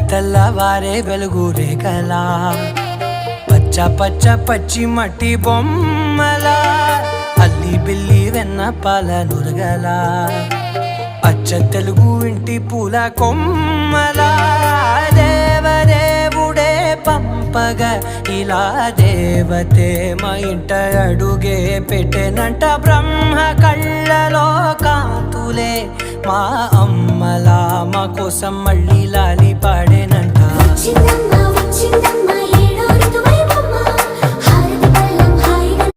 తెల్లవారే వెలుగు రేఖలా పచ్చ పచ్చ పచ్చి మట్టి బొమ్మలా అల్లి బిల్లి వెన్న పాల నురగలా అచ్చ తెలుగు ఇంటి పూల కొమ్మలా దేవదేవుడే పంపగా ఇలా దేవతే మా ఇంట అడుగే పెట్టెనంట బ్రహ్మ కళ్ళలో కాంతులే మా అమ్మలా మా కోసం మళ్ళీ లాలి పాడేనంట.